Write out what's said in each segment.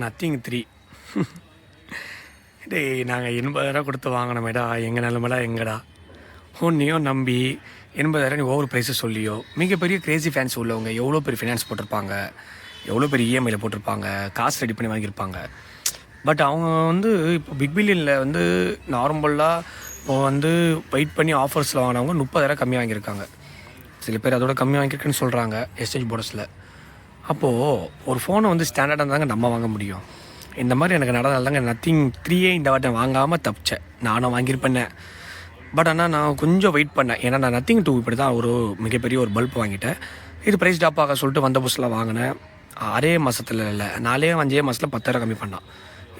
Nothing 3. டேய் நாங்கள் 80,000 கொடுத்து வாங்கினோமேடா, எங்கள் நிலமடா எங்கடா? உன்னையும் நம்பி 80,000 நீ ஓவர் ப்ரைஸை சொல்லியோ. மிகப்பெரிய கிரேசி ஃபேன்ஸ் உள்ளவங்க எவ்வளோ பெரிய ஃபினான்ஸ் போட்டிருப்பாங்க, எவ்வளோ பெரிய இஎம்ஐயில் போட்டிருப்பாங்க, காசு ரெடி பண்ணி வாங்கியிருப்பாங்க. பட் அவங்க இப்போ பிக் பில்லியனில் நார்மலாக இப்போ வெயிட் பண்ணி ஆஃபர்ஸில் வாங்கினவங்க 30,000 கம்மியாக வாங்கியிருக்காங்க. சில பேர் அதோட கம்மியாக வாங்கியிருக்குன்னு சொல்கிறாங்க எக்ஸ்சேஞ்ச் போனஸில். அப்போது ஒரு ஃபோனை ஸ்டாண்டர்டாக தாங்க நம்ம வாங்க முடியும். இந்த மாதிரி எனக்கு நடந்தால் தாங்க நத்திங் 3 இந்த வாட்டை வாங்காமல் தப்பிச்சேன். நானும் வாங்கியிருப்பேன். பட் ஆனால் நான் கொஞ்சம் வெயிட் பண்ணேன். ஏன்னா நான் நத்திங் 2 இப்படி தான் ஒரு மிகப்பெரிய ஒரு பல்ப் வாங்கிட்டேன். இது ப்ரைஸ் ட்ராப் ஆக சொல்லிட்டு வந்த புதுசில் வாங்கினேன். 6 மாதத்தில் இல்லை 4-5 மாதத்தில் 10,000 கம்மி பண்ணான்.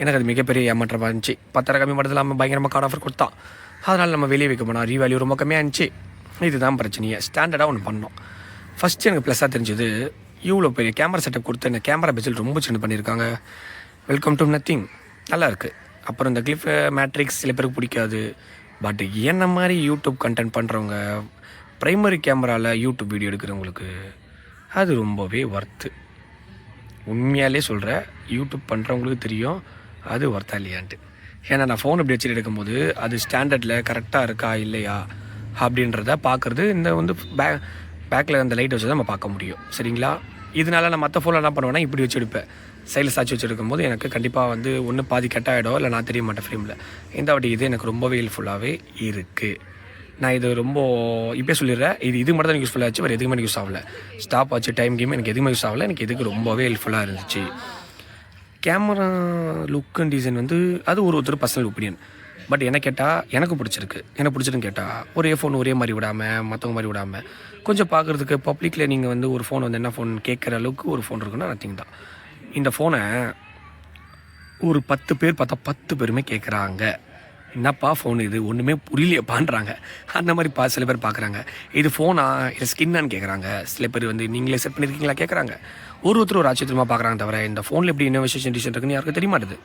எனக்கு அது மிகப்பெரிய ஏமாற்றமாக இருந்துச்சு. 10,000 கம்மி பண்ணுறது இல்லாமல் பயங்கரமாக கார்டு ஆஃபர் கொடுத்தான். அதனால் நம்ம வெளியே வைக்க போனோம். ரீவேல்யூ ரொம்ப கம்மியாக இருந்துச்சு. இதுதான் பிரச்சனையே. ஸ்டாண்டர்டாக ஒன்று பண்ணோம். ஃபஸ்ட்டு எனக்கு ப்ளஸ்ஸாக தெரிஞ்சது, இவ்வளோ பெரிய கேமரா செட்டப் கொடுத்து இந்த கேமரா பெஜல் ரொம்ப சின்ன பண்ணியிருக்காங்க. வெல்கம் டு நத்திங், நல்லா இருக்குது. அப்புறம் இந்த கிளிஃப் மேட்ரிக்ஸ் சில பேருக்கு பிடிக்காது. பட் என்ன மாதிரி யூடியூப் கண்டென்ட் பண்ணுறவங்க, ப்ரைமரி கேமராவில் யூடியூப் வீடியோ எடுக்கிறவங்களுக்கு அது ரொம்பவே ஒர்த்து. உண்மையாலே சொல்கிறேன், யூடியூப் பண்ணுறவங்களுக்கு தெரியும் அது ஒர்த்தா இல்லையான்ட்டு. ஏன்னா நான் ஃபோன் இப்படி வச்சுட்டு எடுக்கும்போது அது ஸ்டாண்டர்டில் கரெக்டாக இருக்கா இல்லையா அப்படின்றத பார்க்குறது இந்த பேக்கில் அந்த லைட் வச்சு தான் நம்ம பார்க்க முடியும். சரிங்களா? இதனால நான் மற்ற ஃபோனில் என்ன பண்ணுவேன்னா இப்படி வச்சு எடுப்பேன். சைடில் சாட்சி வச்சு எடுக்கும்போது எனக்கு கண்டிப்பாக ஒன்று பாதி கட் ஆகிடும், இல்லை நான் தெரிய மாட்டேன் ஃப்ரேமில். இந்த வாட்டி இது எனக்கு ரொம்பவே ஹெல்ப்ஃபுல்லாகவே இருக்குது. நான் இது ரொம்ப இப்போயே சொல்லிடுறேன், இது மட்டும் தான் எனக்கு யூஸ்ஃபுல்லாக ஆச்சு. வேறு எதுவுமே எனக்கு யூஸ் ஆகலை. ஸ்டாப் ஆச்சு, டைம் கேம் எனக்கு எதுவுமே யூஸ் ஆகலை. எனக்கு இதுக்கு ரொம்பவே ஹெல்ப்ஃபுல்லாக இருந்துச்சு. கேமரா லுக் அண்ட் டிசைன் அது ஒருத்தர் பர்சனல் ஒப்பீனியன். பட் என்ன கேட்டால் எனக்கு பிடிச்சிருக்கு. என்ன பிடிச்சிருன்னு கேட்டால், ஒரே ஃபோன் ஒரே மாதிரி விடாமல், மற்றவங்க மாதிரி விடாமல், கொஞ்சம் பார்க்குறதுக்கு பப்ளிக்கில் நீங்கள் ஒரு ஃபோன் என்ன ஃபோன் கேட்குற அளவுக்கு ஒரு ஃபோன் இருக்குன்னா நத்திங் தான். இந்த ஃபோனை ஒரு 10 பேர் பார்த்தா 10 பேருமே கேட்குறாங்க, என்னப்பா ஃபோன் இது ஒன்றுமே புரியலையப்பான்றாங்க. அந்த மாதிரி சில பேர் பார்க்குறாங்க. இது ஃபோனா இல்லை ஸ்கின்னான்னு கேட்குறாங்க. சில பேர் நீங்களே செட் பண்ணியிருக்கீங்களா கேட்குறாங்க. ஒருத்தர் ஒரு ஆச்சரியமாக பார்க்குறாங்க. தவிர இந்த ஃபோனில் எப்படி இன்னோவேஷன் டிசைன் இருக்குன்னு யாருக்கும் தெரிய மாட்டுது.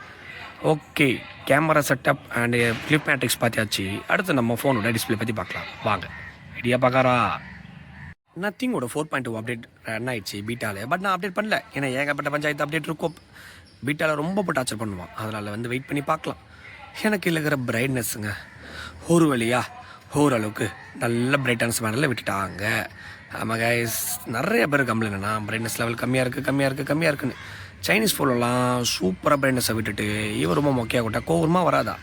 Okay, camera setup and clip matrix பார்த்தியாச்சு. அடுத்து நம்ம ஃபோனோட டிஸ்பிளே பற்றி பார்க்கலாம் வாங்க. ஐடியா பார்க்காரா? நத்திங்கோட 4.2 அப்டேட் ரன் ஆயிடுச்சு பீட்டாவில். பட் நான் அப்டேட் பண்ணல, ஏன்னா ஏகப்பட்ட பஞ்சாயத்து அப்டேட் இருக்கும். பீட்டாவில் ரொம்ப டார்ச்சர் பண்ணுவான். அதனால் வெயிட் பண்ணி பார்க்கலாம். எனக்கு இருக்கிற பிரைட்னஸ்ஸுங்க ஒரு வழியா ஓரளவுக்கு நல்ல பிரைட்னஸ் மேடலில் விட்டுட்டாங்க. ஆமாம் கைஸ், நிறைய பேர் கம்ப்ளைண்ட் என்னன்னா பிரைட்னஸ் லெவல் கம்மியாக இருக்குன்னு. சைனீஸ் ஃபோன்லாம் சூப்பராக பிரைட்னஸை விட்டுட்டு இவன் ரொம்ப மொக்கையாக விட்டா கோவமாக வராதா?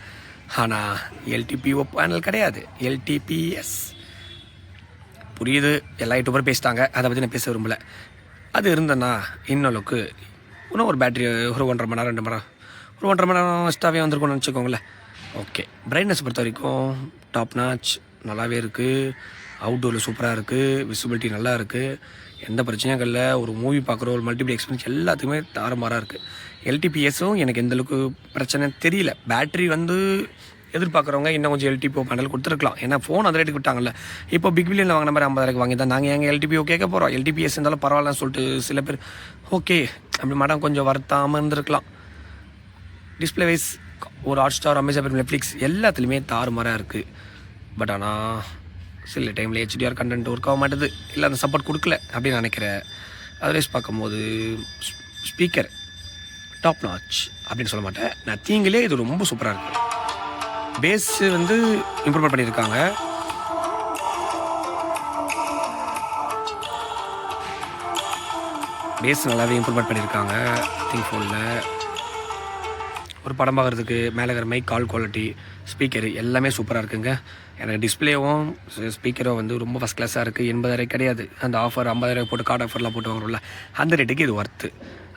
ஆனால் எல்டிபிஓ பேனல் கிடையாது, எல்டிபிஎஸ். புரியுது, எல்லா யூடியூபரும் பேசிட்டாங்க, அதை பற்றி நான் பேச விரும்பலை. அது இருந்தேன்னா இன்னளவுக்கு இன்னும் ஒரு பேட்ரி ஒரு 1.5 மணி நேரம் 2 மணி நேரம் ஒரு 1.5 மணி நேரம் எக்ஸ்ட்ராவே வந்திருக்கும்னு வச்சுக்கோங்களேன். ஓகே, பிரைட்னஸ் பொறுத்த வரைக்கும் டாப் நாச் நல்லாவே இருக்குது. அவுட்டோரில் சூப்பராக இருக்குது. விசிபிலிட்டி நல்லா இருக்குது. எந்த பிரச்சனையும் இல்லை. ஒரு மூவி பார்க்குற ஒரு மல்டிபிள் எக்ஸ்பீரியன்ஸ் எல்லாத்துக்குமே தாறுமாறாக இருக்குது. எல்டிபிஎஸும் எனக்கு எந்தளவுக்கு பிரச்சனை தெரியல. பேட்ரி எதிர்பார்க்குறவங்க இன்னும் கொஞ்சம் எல்டிபிஓ பேனல் கொடுத்துருக்கலாம். ஏன்னா ஃபோன் அந்த ரேட்டுக்கு விட்டாங்கல்ல. இப்போ பிக் பில்லியனில் வாங்கின மாதிரி 50,000 வாங்கி தான் நாங்கள் எங்கள் எல்டிபிஓ கேட்க போகிறோம். எல்டிபிஎஸ் இருந்தாலும் பரவாயில்லன்னு சொல்லிட்டு சில பேர் ஓகே அப்படி மேடம் கொஞ்சம் வருத்தாமல் இருந்திருக்கலாம். டிஸ்பிளே வைஸ் ஒரு ஹாட்ஸ்டார், அமேசான், நெட்ஃப்ளிக்ஸ் எல்லாத்துலேயுமே தாறுமாறாக இருக்குது. பட் ஆனால் சில டைமில் ஹெச்டிஆர் கண்டென்ட் ஒர்க் ஆக மாட்டேது, இல்லை அந்த சப்போர்ட் கொடுக்கல அப்படின்னு நினைக்கிறேன். அதர்வைஸ் பார்க்கும்போது ஸ்பீக்கர் டாப் நாச் அப்படின்னு சொல்ல மாட்டேன். நத்திங்கிலே இது ரொம்ப சூப்பராக இருக்குது. பேஸ் இம்ப்ரூவ்மெண்ட் பண்ணியிருக்காங்க. பேஸ் நல்லாவே இம்ப்ரூவ்மெண்ட் பண்ணியிருக்காங்க. திங்க் ஃபோனில் ஒரு படம் பார்க்குறதுக்கு மேலே இருக்கிற மைக், கால் குவாலிட்டி, ஸ்பீக்கரு எல்லாமே சூப்பராக இருக்குங்க. எனக்கு டிஸ்பிளேவும் ஸ்பீக்கரும் ரொம்ப ஃபஸ்ட் கிளாஸாக இருக்குது. 80,000 கிடையாது, அந்த ஆஃபர் 50,000 போட்டு கார்டு ஆஃபர்லாம் போட்டு வாங்குறோம்ல, அந்த ரேட்டுக்கு இது ஒர்த்து.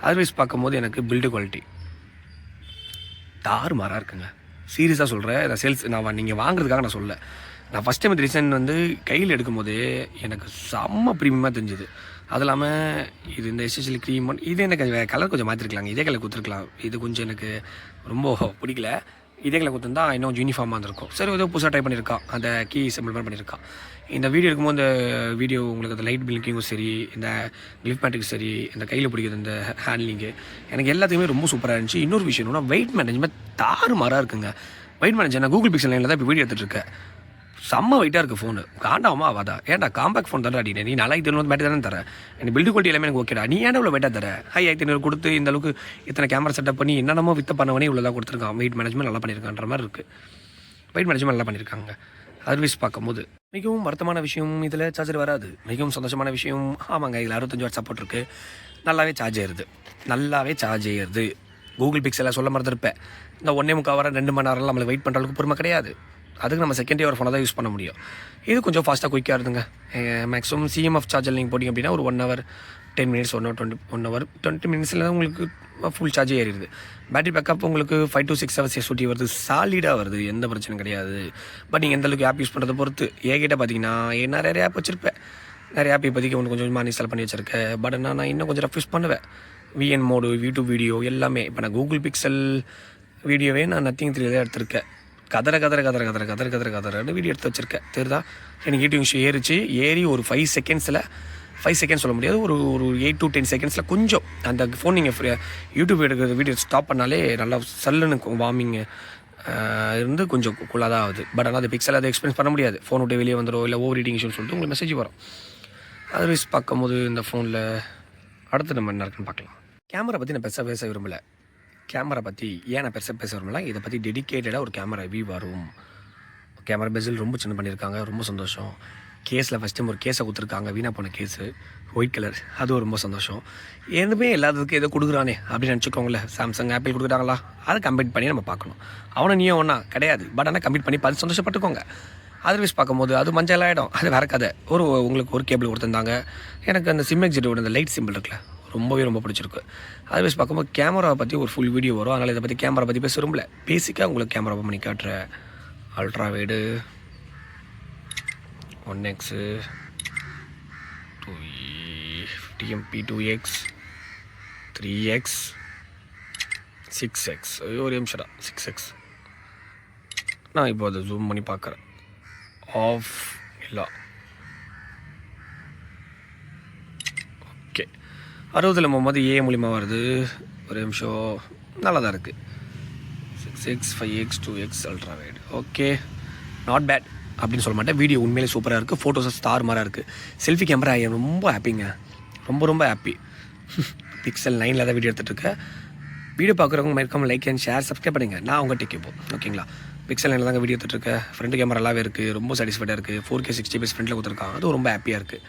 அதர்வைஸ் பார்க்கும்போது எனக்கு பில்டு குவாலிட்டி தாறுமாறாக இருக்குங்க. சீரியஸாக சொல்கிறேன். நான் நீங்கள் வாங்குறதுக்காக நான் சொல்ல. நான் ஃபஸ்ட் டைம் டிசைன் கையில் எடுக்கும்போது எனக்கு செம்ம ப்ரீமியமாக தெரிஞ்சுது. அது இல்லாமல் இது இந்த எஸ்எஸ்எல் க்ரீம் இது எனக்கு கலர் கொஞ்சம் மாற்றிருக்கலாங்க. இதே கலர் கொடுத்துருக்கலாம். இது கொஞ்சம் எனக்கு ரொம்ப பிடிக்கல. இதே கலர் கொடுத்துருந்தா இன்னும் கொஞ்சம் யூனிஃபார்மாக இருந்திருக்கும். சரி, ஏதோ புதுசாக ட்ரை பண்ணியிருக்கான். அந்த கீ சிம்பிள் மாதிரி பண்ணியிருக்கான். இந்த வீடியோ எடுக்கும்போது இந்த வீடியோ உங்களுக்கு அந்த லைட் பிளிங்கிங்கும் சரி, இந்த கிளிப் மேட்ரிக்ஸ் சரி, இந்த கையில் பிடிக்கிறது இந்த ஹேண்ட்லிங்கு எனக்கு எல்லாத்துக்குமே ரொம்ப சூப்பராக இருந்துச்சு. இன்னொரு விஷயம் என்னன்னா வெயிட் மேனேஜ்மெண்ட் தாறுமாறாக இருக்குங்க. வெயிட் மேனேஜர் நான் கூகுள் பிக்சல் லைனில் தான் இப்போ வீடியோ எடுத்துகிட்டு இருக்கேன். செம்ம வெயிட்டாக இருக்குது ஃபோனு. காண்டாமா ஆகாதா? ஏன்டா காம்பேக்ட் ஃபோன் தானே அடி, நீ 4500 பேட்டரி தானே தரேன், எனக்கு பில்டு குவாலிட்டி எல்லாமே எனக்கு ஓகேடா, நீ ஏன் இவ்வளோ வெயிட்டாக தர? 5500 கொடுத்து இந்த அளவுக்கு இத்தனை கேமரா செட்டப் பண்ணி என்னென்னமோ வித்த பண்ணவனே இவ்வளோ கொடுத்துருக்கான். வெயிட் மேனேஜ்மெண்ட் நல்லா பண்ணியிருக்கான்ற மாதிரி இருக்குது. வெயிட் மேனேஜ்மெண்ட் நல்லா பண்ணியிருக்காங்க. சர்வீஸ் பார்க்கும்போது மிகவும் வருத்தமான விஷயம் இதில் சார்ஜர் வராது. மிகவும் சந்தோஷமான விஷயம், ஆமாங்க, இதில் 65 வாட் சப்போர்ட் இருக்குது. நல்லாவே சார்ஜ் ஏறுது. கூகுள் பிக்சலில் சொல்ல மறந்துருப்பேன், இந்த 1.25 ஹவர் 2 மணி நேரம்லாம் நம்மளுக்கு வெயிட் பண்ணுற அளவுக்கு பொறுமை கிடையாது. அதுக்கு நம்ம செகண்ட் இயர் ஃபோனை தான் யூஸ் பண்ண முடியும். இது கொஞ்சம் ஃபாஸ்ட்டாக குயிக்காக இருந்துங்க. மேக்ஸிமம் சிஎம்எஃப் சார்ஜர் நீங்கள் போட்டிங்க அப்படின்னா ஒரு 1 ஹவர் 10 மினிட்ஸ் 1 ஹவர் 20 மினிட்ஸில் தான் உங்களுக்கு ஃபுல் சார்ஜ் ஏறிடுது. பேட்டரி பேக்கப் உங்களுக்கு 5 to 6 ஹவர்ஸ் எஸ்ஓடி வருது, சாலிடாக வருது, எந்த பிரச்சனையும் கிடையாது. பட் நீங்கள் எந்தளவுக்கு ஆப் யூஸ் பண்ணுறதை பொறுத்து. ஏகிட்ட பார்த்தீங்கன்னா நிறைய ஆப் வச்சுருப்பேன், நிறைய ஆப் இப்போதைக்கு ஒன்று கொஞ்சம் கொஞ்சமாக இன்ஸ்டால் பண்ணி வச்சுருக்கேன். பட் நான் இன்னும் கொஞ்சம் ரஃப் யூஸ் பண்ணுவேன். விஎன் மோடு, யூடியூப் வீடியோ எல்லாமே. இப்போ நான் கூகுள் பிக்சல் வீடியோவே நான் நத்திங் 3 தான் எடுத்திருக்கேன். கதறன்னு வீடியோ எடுத்து வச்சுருக்கேன். தெரியுதா? எனக்கு யூடியூப் இஷ்யூ ஏறி ஒரு 5 செகண்ட்ஸ் சொல்ல முடியாது, ஒரு 8 to 10 செகண்ட்ஸில் கொஞ்சம் அந்த ஃபோன் நீங்கள் யூடியூப் எடுக்கிற வீடியோ ஸ்டாப் பண்ணாலே நல்லா சல்லுன்னு வார்மிங் இருந்து கொஞ்சம் கூலாக தான் ஆகுது. பட் ஆனால் அது பிக்சல் அதை எக்ஸ்பீரியன்ஸ் பண்ண முடியாது. ஃபோன் விட்டு வெளியே வந்துடும், இல்லை ஓவர் ஹீட்டிங் இஷ்யூன்னு சொல்லிட்டு உங்களுக்கு மெசேஜ் வரும். அதர்வைஸ் பார்க்கும்போது இந்த ஃபோனில் அடுத்து நம்ம என்ன இருக்குன்னு பார்க்கலாம். கேமரா பற்றி நான் பெருசாக பேச விரும்பலை. இதை பற்றி டெடிக்கேட்டடாக ஒரு கேமரா ரிவ்யூ வரும். கேமரா பெசில் ரொம்ப சின்ன பண்ணியிருக்காங்க, ரொம்ப சந்தோஷம். கேஸில் ஃபஸ்ட் டைம் ஒரு கேஸை கொடுத்துருக்காங்க, வீணாக போன கேஸு, ஒயிட் கலர், அதுவும் ரொம்ப சந்தோஷம். எதுவுமே எல்லாத்துக்கும் ஏதோ கொடுக்குறானே அப்படின்னு நினச்சிக்கோங்களேன். சாம்சங், ஆப்பிள் கொடுக்குறாங்களா, அதை கம்பேர் பண்ணி நம்ம பார்க்கணும். அவனை நீயும் ஒன்றா கிடையாது, பட் ஆனால் கம்பேர் பண்ணி பார்த்து சந்தோஷப்பட்டுக்கோங்க. அதர்வைஸ் பார்க்கும்போது அது மஞ்சள் ஆகிடும், அது வேறு கதை. உங்களுக்கு ஒரு கேபிள் கொடுத்துருந்தாங்க. எனக்கு அந்த சிம் எக்ஸிட்டோட அந்த லைட் சிம்பிள் இருக்குல்ல, ரொம்ப பிடிச்சிருக்கு. அதர்வைஸ் பார்க்கும்போது கேமராவை பற்றி ஒரு ஃபுல் வீடியோ வரும். அதனால் இதை பற்றி கேமரா பற்றி பேச விரும்பல. பேசிக்காக உங்களுக்கு கேமரா ஓப்பன் பண்ணி காட்டுறேன். Ultra wide 1x 250MP 2x 3x 6x. ஒரு நிமிஷம், 6x. நான் இப்போ அதை ஜூம் பண்ணி பார்க்குறேன். ஆஃப் இல்லை, ஓகே. 60 போகும்போது ஏ மூலிமா வருது. ஒரு நிமிஷம், நல்லா தான் இருக்குது. 6x 5x 2x ultra wide, okay, not bad அப்படின்னு சொல்ல மாட்டேன். வீடியோ உண்மையிலே சூப்பராக இருக்குது. ஃபோட்டோஸ் ஸ்டார் மாதிரி இருக்குது. செல்ஃபி கேமரா ரொம்ப ஹாப்பிங்க, ரொம்ப ஹாப்பி. பிக்சல் 9 தான் வீடியோ எடுத்துகிட்ருக்கேன். வீடியோ பார்க்குறவங்க மறக்காம லைக் அண்ட் ஷேர், சப்ஸ்கிரைப் பண்ணுங்க. நான் உங்கள் டெக் இப்போ ஓகேங்களா. பிக்சல் 9 தாங்க வீடியோ எடுத்துகிட்ருக்கேன். ஃப்ரண்ட் கேமரா நல்லாவே இருக்குது, ரொம்ப சாட்டிஸ்ஃபைடாக இருக்குது. 4K 60 ஃப்ரண்ட்டில் கொடுத்துருக்காங்க, அதுவும் ரொம்ப ஹாப்பியாக இருக்குது.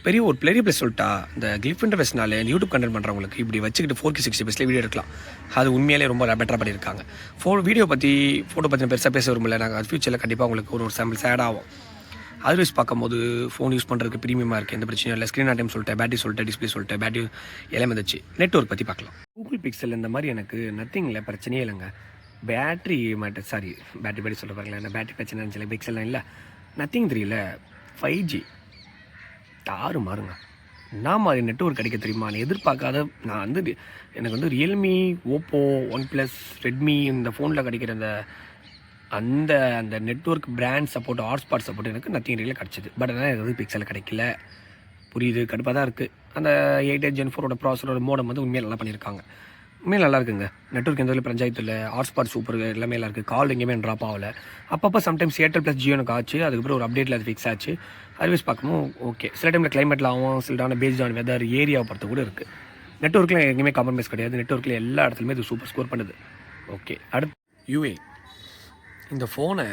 பெரிய ப்ளஸ் சொல்லிட்டா, இந்த கிளிப் இன்டர்வெஸ்ட்னால யூடியூப் கண்டென்ட் பண்ணுறவங்களுக்கு இப்படி வச்சுக்கிட்டு 4K 60 வீடியோ எடுக்கலாம். அது உண்மையிலே ரொம்ப பெட்டராக பண்ணியிருக்காங்க. ஃபோட்டோ பற்றி பெருசாக பேச விரும்பல. நாங்கள் ஃபியூச்சரில் கண்டிப்பாக உங்களுக்கு ஒரு சாம்பிள் ஆட் ஆகும். அதர்வைஸ் பார்க்கும்போது ஃபோன் யூஸ் பண்ணுறதுக்கு ப்ரீமியமாக இருக்குது, எந்த பிரச்சனையும் இல்லை. ஸ்க்ரீன் டைம் சொல்லிட்டேன், பேட்டரி சொல்லிட்டேன், டிஸ்பிளே சொல்லிட்டேன், பேட்டரி எல்லாமே வந்துச்சு. நெட்வொர்க் பற்றி பார்க்கலாம். கூகுள் பிக்சல் இந்த மாதிரி எனக்கு நத்திங்கில் பிரச்சனையே இல்லைங்க. பேட்டரி சொல்ல பாருங்களேன், என்ன பேட்டரி பிரச்சனை இருந்துச்சு பிக்சல்லாம் இல்லை. நத்திங் 3ல் 5G தாறு மாறுங்க. என்ன மாதிரி நெட்வொர்க் கிடைக்க தெரியுமா? நான் எதிர்பார்க்காத, நான் எனக்கு ரியல்மி, ஓப்போ, OnePlus, ரெட்மி இந்த ஃபோனில் கிடைக்கிற அந்த network brand support, hotspot support எனக்கு நத்திங் 3ல் கிடச்சிது. பட் ஆனால் எனக்கு பிக்சலில் கிடைக்கல. புரியுது, கடுப்பாக தான் இருக்குது. அந்த 8 Gen 4 ப்ராசரோட மோடம் உண்மையாக நல்லா பண்ணியிருக்காங்க. உண்மையாக நல்லா இருக்குங்க. நெட்வொர்க் எந்த வரையும் பஞ்சாயத்து இல்லை. ஹாட்ஸ்பாட் சூப்பர், எல்லாமே நல்லா இருக்குது. கால் எங்கேயுமே ட்ராப் ஆகலை. அப்பப்போ சம்டைம்ஸ் ஏர்டெல் ப்ளஸ் ஜியோ எனக்கு ஆச்சு, அதுக்கப்புறம் ஒரு அப்டேட்டில் அது ஃபிக்ஸ் ஆச்சு. அதர்வைஸ் பார்க்கும்போது ஓகே. சில டைமில் கிளைமேட்டில் ஆகும், சில டைம் பேஸ்ட் ஆன் வெதர், ஏரியாவை பொறுத்து கூட இருக்குது. நெட்வொர்க்கில் எங்கேயுமே காம்ப்ரமைஸ் கிடையாது. நெட்வொர்க்கில் எல்லா இடத்துலையுமே இது சூப்பர் ஸ்கோர் பண்ணுது. ஓகே. அடுத்து யூஏ. இந்த ஃபோனை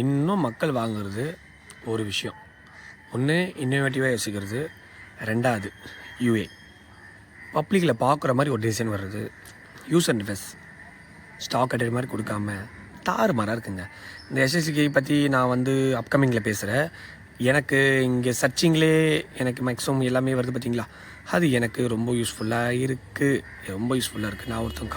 இன்னும் மக்கள் வாங்குறது ஒரு விஷயம். ஒன்று இன்னோவேட்டிவாக யோசிக்கிறது, ரெண்டாவது யூஏ. பப்ளிக்கில் பார்க்குற மாதிரி ஒரு டிசைன் வர்றது, யூசர் இன்டர்ஃபேஸ் ஸ்டாக் அட்டர் மாதிரி கொடுக்காம தாறுமாறாக இருக்குங்க. இந்த எஸ்எஸ்சிகை பற்றி நான் அப்கமிங்கில் பேசுகிறேன். எனக்கு இங்கே சர்ச்சிங்லே எனக்கு மேக்ஸிமம் எல்லாமே வருது பார்த்தீங்களா, அது எனக்கு ரொம்ப யூஸ்ஃபுல்லாக இருக்குது. நான் ஒருத்தவங்க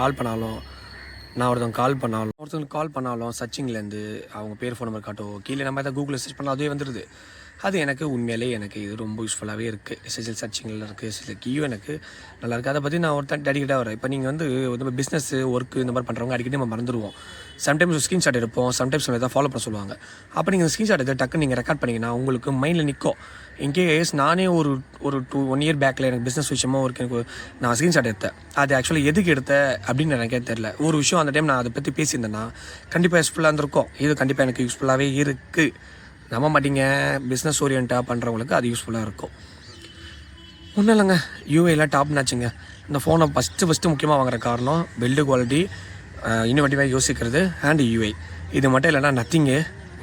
கால் பண்ணாலும் சர்ச்சிங்லேருந்து அவங்க பேர் ஃபோன் நம்பர் காட்டும், கீழே நம்ம எதாவது கூகுளில் சர்ச் பண்ணால் அதுவே வந்துடுது. அது எனக்கு உண்மையிலே எனக்கு இது ரொம்ப யூஸ்ஃபுல்லாகவே இருக்குது. எஸ்எஸ்எல் சர்ச்சிங்கில் இருக்குது, எஸ்எஸ்எல் கீயும் எனக்கு நல்லா இருக்குது. அதை பற்றி நான் ஒருத்தன் டெடிக்கேட்டாக வரேன். இப்போ நீங்கள் பிஸ்னஸ் ஒர்க்கு இந்த மாதிரி பண்ணுறவங்க அடிக்கடி நம்ம மறந்துடுவோம். சம்டைம்ஸ் ஸ்க்ரீன்ஷாட் எடுப்போம், சம்டைம்ஸ் நம்ம எதாவது ஃபாலோ பண்ண சொல்லுவாங்க. அப்போ நீங்கள் ஸ்க்ரீன்ஷாட் எடுத்து டக்குன்னு நீங்கள் ரெக்கார்ட் பண்ணிங்கன்னா உங்களுக்கு மைண்டில் நிற்கும். இன்கேஸ் நானே ஒரு ஒரு 1 இயர் பேக்கில் எனக்கு பிஸ்னஸ் விஷயமா எனக்கு நான் ஸ்க்ரீன்ஷாட் எடுத்தேன். அது ஆக்சுவலி எதுக்கு எடுத்தேன் அப்படின்னு எனக்கே தெரில. ஒரு விஷயம் அந்த டைம் நான் அதை பற்றி பேசியிருந்தேன்னா கண்டிப்பாக யூஸ்ஃபுல்லாக இருந்திருக்கும். இது கண்டிப்பாக எனக்கு யூஸ்ஃபுல்லாகவே இருக்குது. நம்ப மாட்டீங்க, பிஸ்னஸ் ஓரியன்ட்டாக பண்ணுறவங்களுக்கு அது யூஸ்ஃபுல்லாக இருக்கும். ஒன்றும் இல்லைங்க, யூஏல டாப் நாச்சுங்க. இந்த ஃபோனை ஃபஸ்ட்டு முக்கியமாக வாங்குற காரணம் பில்டு குவாலிட்டி, இன்னோவேட்டிவாக யோசிக்கிறது அண்ட் யூஐ. இது மட்டும் இல்லைன்னா நத்திங்கு,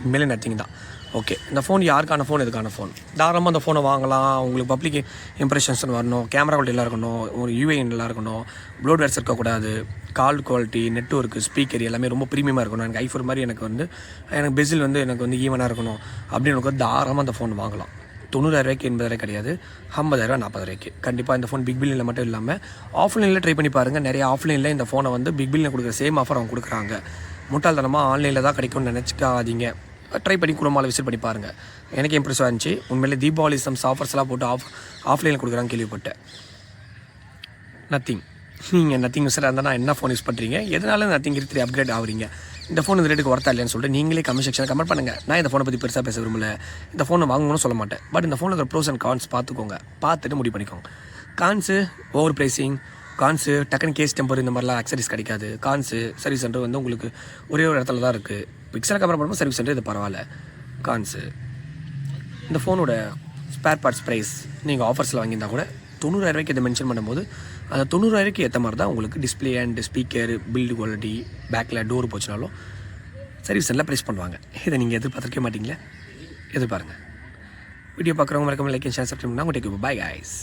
உண்மையிலே நத்திங் தான். ஓகே, இந்த ஃபோன் யாருக்கான ஃபோன், இதுக்கான ஃபோன். தாராளமாக அந்த ஃபோனை வாங்கலாம். உங்களுக்கு பப்ளிக் இம்ப்ரெஷன்ஸ்னு வரணும், கேமரா குவாலிட்டி நல்லா இருக்கணும், ஒரு யூஐ நல்லா இருக்கணும், ப்ளூடூத்ஸ் இருக்கக்கூடாது, கால் குவாலிட்டி, நெட்வொர்க்கு, ஸ்பீக்கர் எல்லாமே ரொம்ப ப்ரீமியமாக இருக்கணும். எனக்கு ஐஃபோன் மாதிரி எனக்கு பெசில் எனக்கு ஈவனாக இருக்கணும் அப்படின்னு எனக்கு தாராளமாக அந்த ஃபோன் வாங்கலாம். 90,000 80,000 கிடையாது, 50,000 40,000. கண்டிப்பாக இந்த ஃபோன் பிக் பில்லில் மட்டும் இல்லாமல் ஆஃப்லைனில் ட்ரை பண்ணி பாருங்கள். நிறைய ஆஃப்லைனில் இந்த ஃபோனை பிக் பில்லில் கொடுக்குற சேம் ஆஃபர் அவங்க கொடுக்குறாங்க. முட்டாள்தனமாக ஆன்லைனில் தான் கிடைக்கும்னு நினச்சிக்காதீங்க. ட்ரை பண்ணி குடும்பமால் விசிட் பண்ணி பாருங்கள். எனக்கு இம்ப்ரெஸ் ஆச்சு. உண்மையிலே தீபாவளி ஆஃபர்ஸ்லாம் போட்டு ஆஃப்லைனில் கொடுக்குறாங்க கேள்விப்பட்டேன். நத்திங். நீங்கள் நத்திங் யூஸராக இருந்தால் நான் என்ன ஃபோன் யூஸ் பண்ணுறீங்க, எதனால நத்திங் 3 அப்கிரேட் ஆகுறீங்க, இந்த ஃபோன் இந்த ரேட்டுக்கு ஒர்த்தா இல்லைன்னு சொல்லிட்டு நீங்களே கமெண்ட் செக்ஷனில் கமெண்ட் பண்ணுங்கள். நான் இந்த ஃபோனை பற்றி பெருசாக பேச விரும்பல, இந்த ஃபோனை வாங்கணும்னு சொல்ல மாட்டேன். பட் இந்த ஃபோனில் இருக்கிற ப்ரோஸ் அண்ட் கான்ஸ் பார்த்துக்கோங்க, பார்த்துட்டு முடிவு பண்ணிக்கோங்க. கான்ஸு ஓவர் ப்ரைஸிங், கான்ஸு டக்குன்னு கேஸ் டெம்பர் இந்த மாதிரிலாம் அக்சரிஸ் கிடைக்காது. கான்ஸு சர்வீஸ் சென்டர் உங்களுக்கு ஒரே ஒரு இடத்துல தான் இருக்குது. பிக்சல் கம்பேர் பண்ணும்போது சர்வீஸ் சென்டர் இது பரவாயில்ல. கான்ஸு இந்த ஃபோனோட ஸ்பேர் பார்ட்ஸ் ப்ரைஸ் நீங்கள் ஆஃபர்ஸில் வாங்கியிருந்தா கூட 90,000 இதை மென்ஷன் பண்ணும்போது அந்த 90,000 ஏற்ற மாதிரி தான் உங்களுக்கு display and speaker, build quality, பேக்கில் டோர் போச்சுனாலும் சர்வீஸ் சென்டரில் ப்ரைஸ் பண்ணுவாங்க. இதை நீங்கள் எதிர்பார்த்துருக்கே மாட்டீங்களே, எதிர்பாருங்கள். வீடியோ பார்க்குறவங்க மறக்காம லைக் அண்ட் ஷேர் சப்ஸ்கிரைப் பண்ணால் உங்களுக்கு பாய் கைஸ்.